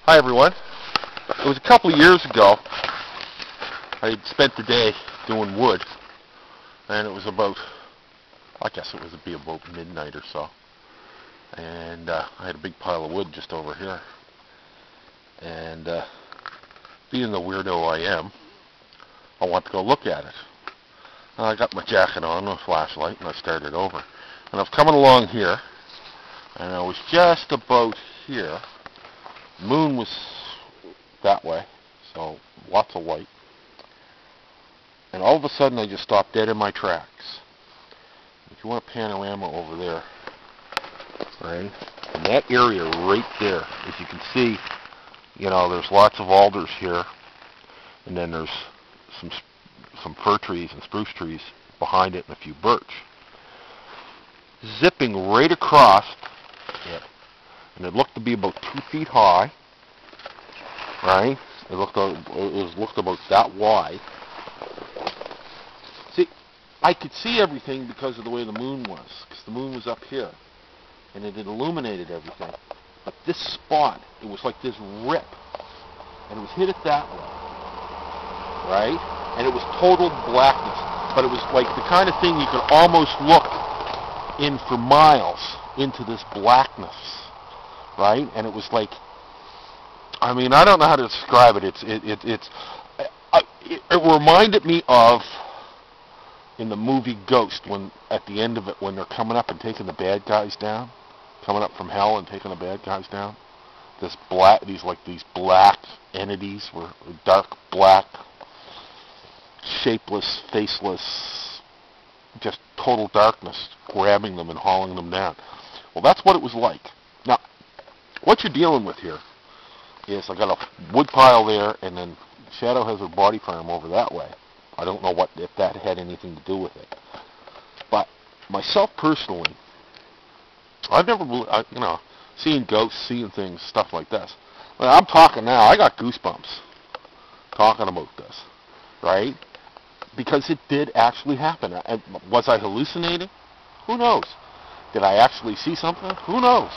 Hi everyone. It was a couple of years ago. I had spent the day doing wood, and it was about, I guess it would be about midnight or so. And I had a big pile of wood just over here. And being the weirdo I am, I want to go look at it. I got my jacket on, a flashlight, and I started over. And I was coming along here, and I was just about here. The moon was that way, so lots of light. And all of a sudden I just stopped dead in my tracks. If you want a panorama over there, right, in that area right there, as you can see, you know, there's lots of alders here, and then there's some fir trees and spruce trees behind it and a few birch. Zipping right across it, and it looked to be about 2 feet high, right? It looked about that wide. See, I could see everything because of the way the moon was, because the moon was up here, and it had illuminated everything. But this spot, it was like this rip, and it was hit it that way, right? And it was total blackness, but it was like the kind of thing you could almost look in for miles into this blackness. Right, and it was like, I mean, I don't know how to describe it. It reminded me of in the movie Ghost, when at the end of it, when they're coming up and taking the bad guys down, coming up from hell and taking the bad guys down. These black entities were dark black, shapeless, faceless, just total darkness, grabbing them and hauling them down. Well, that's what it was like. Now, what you're dealing with here is I got a wood pile there, and then Shadow has her body farm over that way. I don't know if that had anything to do with it. But myself personally, I've never, seen ghosts, seeing things, stuff like this. Well, I'm talking now. I got goosebumps talking about this, right? Because it did actually happen. Was I hallucinating? Who knows? Did I actually see something? Who knows?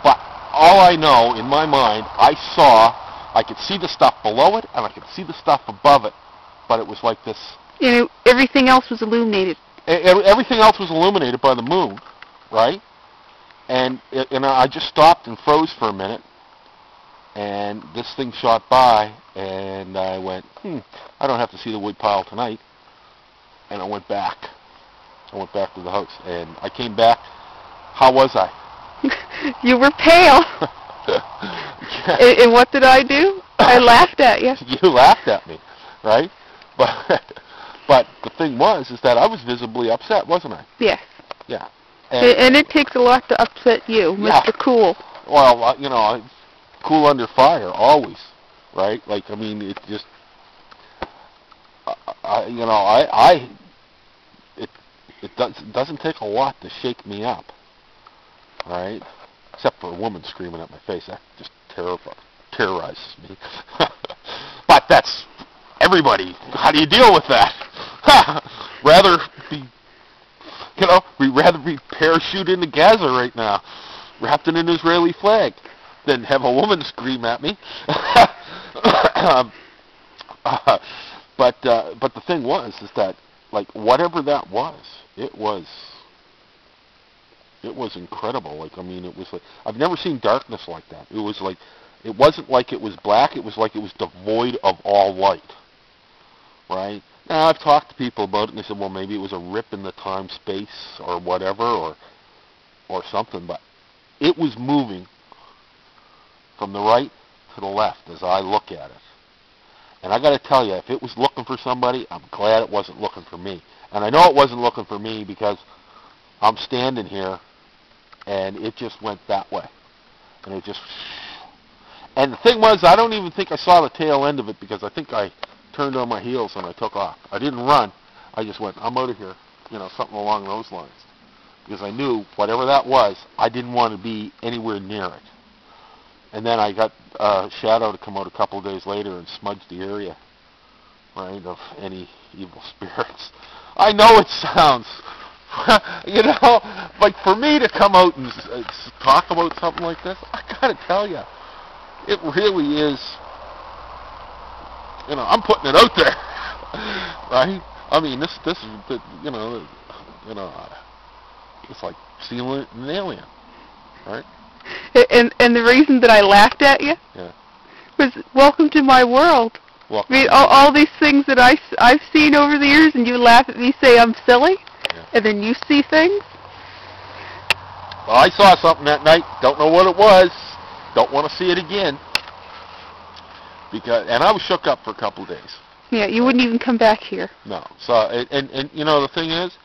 But all I know, in my mind, I could see the stuff below it, and I could see the stuff above it, but it was like this. You know, everything else was illuminated. Everything else was illuminated by the moon, right? And I just stopped and froze for a minute, and this thing shot by, and I went, I don't have to see the wood pile tonight, and I went back. I went back to the house, and I came back. How was I? You were pale. And what did I do? I laughed at you. You laughed at me, right? But the thing was, is that I was visibly upset, wasn't I? Yes. Yeah. And it takes a lot to upset you, yeah. Mr. Cool. Well, cool under fire, always, right? Like, I mean, it just, it doesn't take a lot to shake me up, right? Except for a woman screaming at my face. That just terrorizes me. But that's everybody. How do you deal with that? We'd rather be parachuted into Gaza right now, wrapped in an Israeli flag, than have a woman scream at me. But the thing was, is that, like, whatever that was, it was incredible. Like, I mean, it was like, I've never seen darkness like that. It was like, it wasn't like it was black, it was like it was devoid of all light, right? Now, I've talked to people about it, and they said, well, maybe it was a rip in the time-space, or whatever, or something, but it was moving from the right to the left as I look at it. And I got to tell you, if it was looking for somebody, I'm glad it wasn't looking for me. And I know it wasn't looking for me because I'm standing here, and it just went that way. And it just... And the thing was, I don't even think I saw the tail end of it, because I think I turned on my heels and I took off. I didn't run. I just went, I'm out of here. Something along those lines. Because I knew, whatever that was, I didn't want to be anywhere near it. And then I got Shadow to come out a couple of days later and smudge the area, right, of any evil spirits. I know it sounds, like, for me to come out and talk about something like this, I gotta tell you, it really is. I'm putting it out there, right? I mean, this is it's like seeing an alien, right? And the reason that I laughed at you was welcome to my world. Well, I mean, all these things that I've seen over the years, and you laugh at me, say I'm silly, and then you see things. Well, I saw something that night. Don't know what it was. Don't want to see it again. And I was shook up for a couple of days. Yeah, you wouldn't even come back here. No. So and the thing is,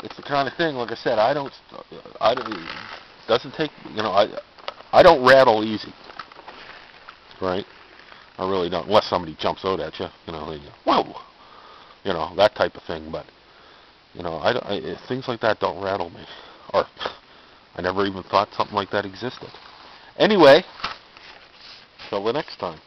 it's the kind of thing. Like I said, I don't. Doesn't take. I don't rattle easy. Right. I really don't, unless somebody jumps out at you, whoa, that type of thing. But, things like that don't rattle me. Or, I never even thought something like that existed. Anyway, till the next time.